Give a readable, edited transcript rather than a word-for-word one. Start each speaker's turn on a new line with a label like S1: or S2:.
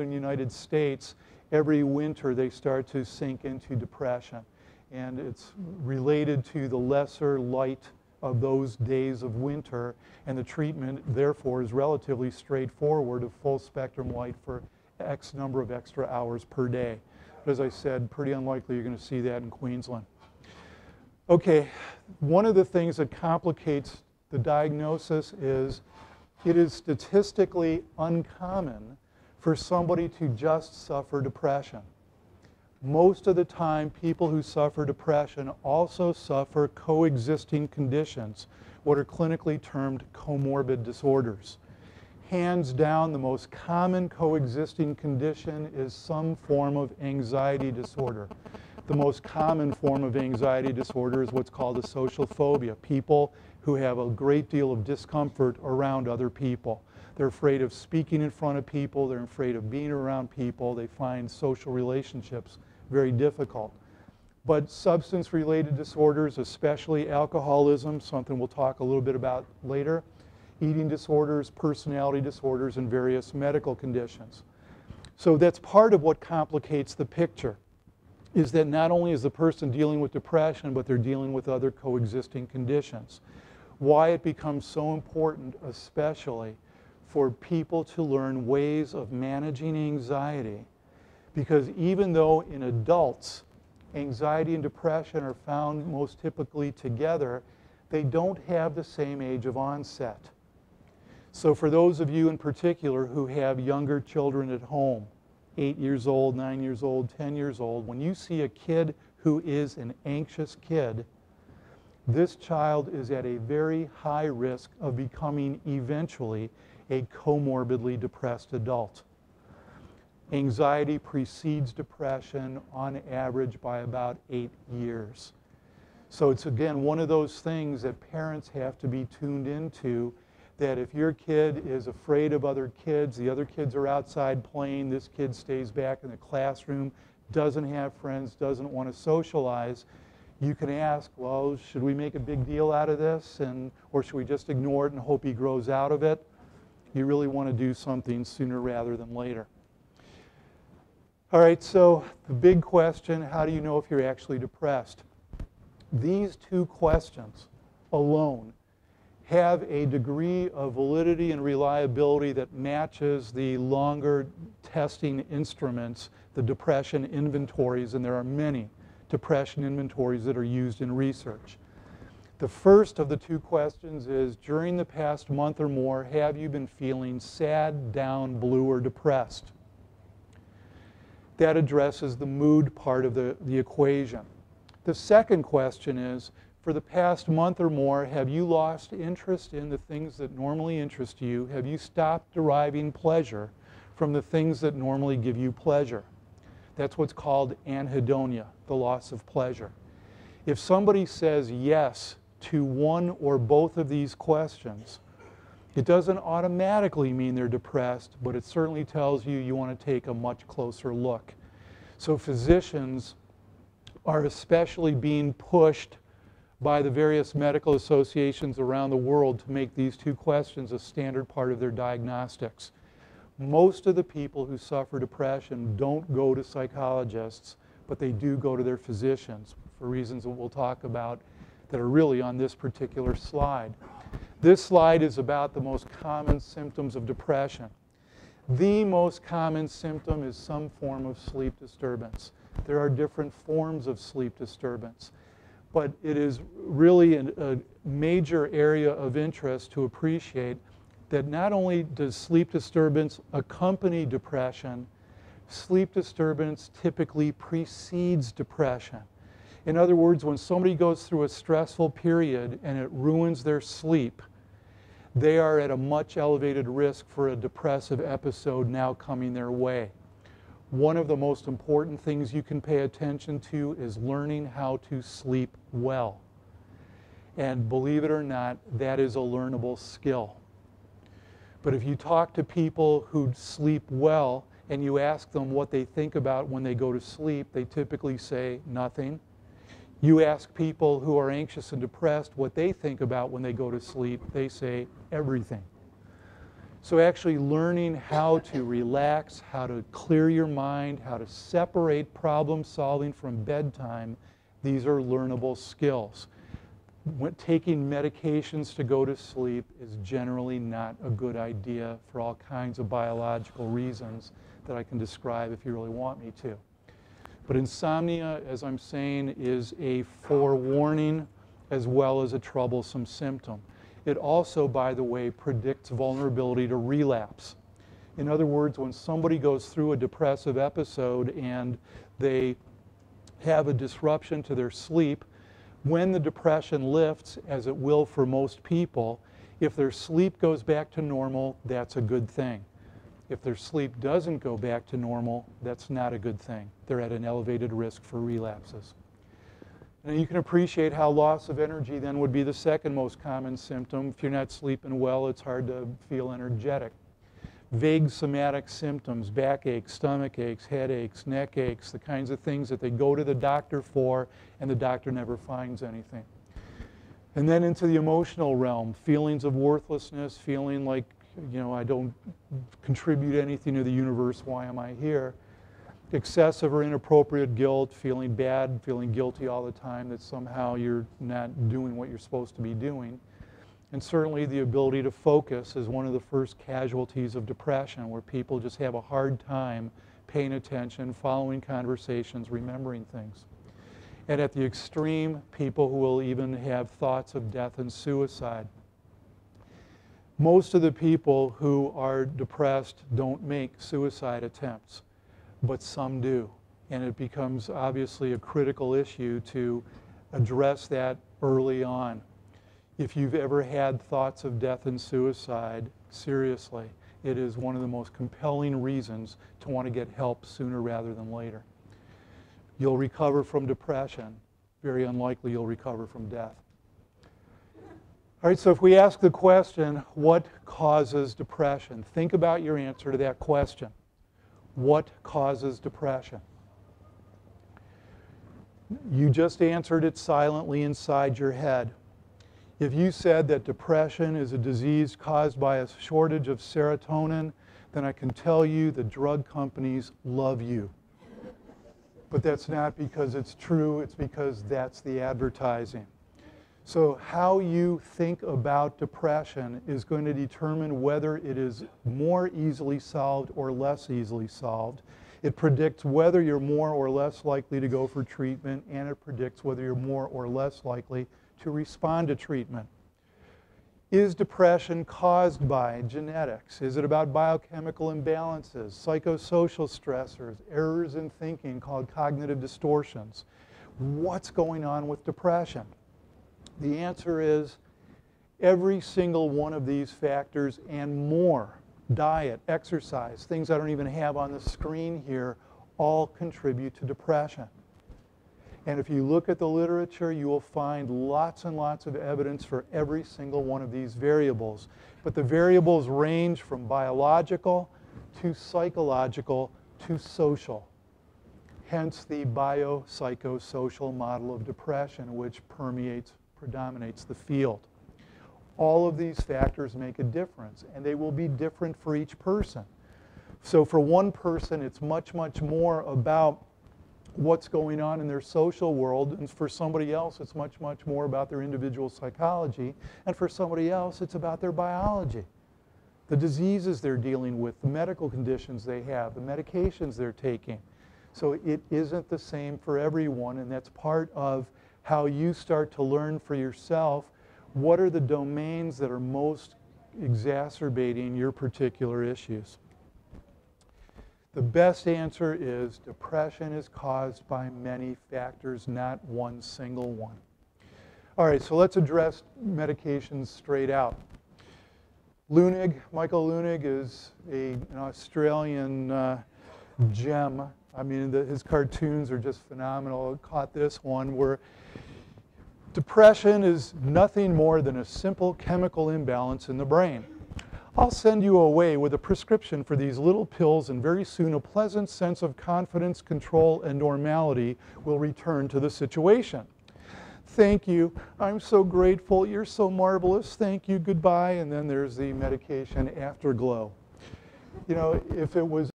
S1: northern United States, every winter they start to sink into depression. And it's related to the lesser light of those days of winter, and the treatment, therefore, is relatively straightforward of full spectrum light for X number of extra hours per day. But as I said, pretty unlikely you're going to see that in Queensland. Okay, one of the things that complicates the diagnosis is it is statistically uncommon for somebody to just suffer depression. Most of the time, people who suffer depression also suffer coexisting conditions, what are clinically termed comorbid disorders. Hands down, the most common coexisting condition is some form of anxiety disorder. The most common form of anxiety disorder is what's called a social phobia, people who have a great deal of discomfort around other people. They're afraid of speaking in front of people, they're afraid of being around people, they find social relationships very difficult. But substance-related disorders, especially alcoholism, something we'll talk a little bit about later, eating disorders, personality disorders, and various medical conditions. So that's part of what complicates the picture, is that not only is the person dealing with depression, but they're dealing with other coexisting conditions. Why it becomes so important, especially for people to learn ways of managing anxiety, because even though in adults, anxiety and depression are found most typically together, they don't have the same age of onset. So for those of you in particular who have younger children at home, 8 years old, 9 years old, 10 years old, when you see a kid who is an anxious kid, this child is at a very high risk of becoming eventually a comorbidly depressed adult. Anxiety precedes depression on average by about 8 years. So it's again one of those things that parents have to be tuned into, that if your kid is afraid of other kids, the other kids are outside playing, this kid stays back in the classroom, doesn't have friends, doesn't want to socialize, you can ask, well, should we make a big deal out of this, or should we just ignore it and hope he grows out of it? You really want to do something sooner rather than later. All right, so the big question, how do you know if you're actually depressed? These two questions alone have a degree of validity and reliability that matches the longer testing instruments, the depression inventories, and there are many depression inventories that are used in research. The first of the two questions is, during the past month or more, have you been feeling sad, down, blue, or depressed? That addresses the mood part of the equation. The second question is, for the past month or more, have you lost interest in the things that normally interest you? Have you stopped deriving pleasure from the things that normally give you pleasure? That's what's called anhedonia, the loss of pleasure. If somebody says yes to one or both of these questions, it doesn't automatically mean they're depressed, but it certainly tells you you want to take a much closer look. So physicians are especially being pushed by the various medical associations around the world to make these two questions a standard part of their diagnostics. Most of the people who suffer depression don't go to psychologists, but they do go to their physicians for reasons that we'll talk about that are really on this particular slide. This slide is about the most common symptoms of depression. The most common symptom is some form of sleep disturbance. There are different forms of sleep disturbance, but it is really a major area of interest to appreciate that not only does sleep disturbance accompany depression, sleep disturbance typically precedes depression. In other words, when somebody goes through a stressful period and it ruins their sleep, they are at a much elevated risk for a depressive episode now coming their way. One of the most important things you can pay attention to is learning how to sleep well. And believe it or not, that is a learnable skill. But if you talk to people who sleep well and you ask them what they think about when they go to sleep, they typically say nothing. You ask people who are anxious and depressed what they think about when they go to sleep, they say everything. So actually learning how to relax, how to clear your mind, how to separate problem solving from bedtime, these are learnable skills. Taking medications to go to sleep is generally not a good idea for all kinds of biological reasons that I can describe if you really want me to. But insomnia, as I'm saying, is a forewarning as well as a troublesome symptom. It also, by the way, predicts vulnerability to relapse. In other words, when somebody goes through a depressive episode and they have a disruption to their sleep, when the depression lifts, as it will for most people, if their sleep goes back to normal, that's a good thing. If their sleep doesn't go back to normal, that's not a good thing. They're at an elevated risk for relapses. And you can appreciate how loss of energy then would be the second most common symptom. If you're not sleeping well, it's hard to feel energetic. Vague somatic symptoms, backaches, stomach aches, headaches, neck aches, the kinds of things that they go to the doctor for and the doctor never finds anything. And then into the emotional realm, feelings of worthlessness, feeling like, I don't contribute anything to the universe, why am I here? Excessive or inappropriate guilt, feeling bad, feeling guilty all the time that somehow you're not doing what you're supposed to be doing. And certainly the ability to focus is one of the first casualties of depression, where people just have a hard time paying attention, following conversations, remembering things. And at the extreme, people who will even have thoughts of death and suicide. Most of the people who are depressed don't make suicide attempts, but some do. And it becomes obviously a critical issue to address that early on. If you've ever had thoughts of death and suicide, seriously, it is one of the most compelling reasons to want to get help sooner rather than later. You'll recover from depression. Very unlikely you'll recover from death. All right, so if we ask the question, what causes depression? Think about your answer to that question. What causes depression? You just answered it silently inside your head. If you said that depression is a disease caused by a shortage of serotonin, then I can tell you the drug companies love you. But that's not because it's true, it's because that's the advertising. So how you think about depression is going to determine whether it is more easily solved or less easily solved. It predicts whether you're more or less likely to go for treatment, and it predicts whether you're more or less likely to respond to treatment. Is depression caused by genetics? Is it about biochemical imbalances, psychosocial stressors, errors in thinking called cognitive distortions? What's going on with depression? The answer is every single one of these factors and more. Diet, exercise, things I don't even have on the screen here, all contribute to depression. And if you look at the literature, you will find lots and lots of evidence for every single one of these variables. But the variables range from biological to psychological to social. Hence the biopsychosocial model of depression, which predominates the field. All of these factors make a difference, and they will be different for each person. So for one person, it's much, much more about what's going on in their social world, and for somebody else it's much, much more about their individual psychology, and for somebody else it's about their biology. The diseases they're dealing with, the medical conditions they have, the medications they're taking. So it isn't the same for everyone, and that's part of how you start to learn for yourself what are the domains that are most exacerbating your particular issues. The best answer is depression is caused by many factors, not one single one. All right, so let's address medications straight out. Leunig, Michael Leunig is an Australian gem. I mean, his cartoons are just phenomenal. I caught this one where depression is nothing more than a simple chemical imbalance in the brain. I'll send you away with a prescription for these little pills, and very soon a pleasant sense of confidence, control, and normality will return to the situation. thank you, I'm so grateful, you're so marvelous, thank you, goodbye, and then there's the medication afterglow. You know, if it was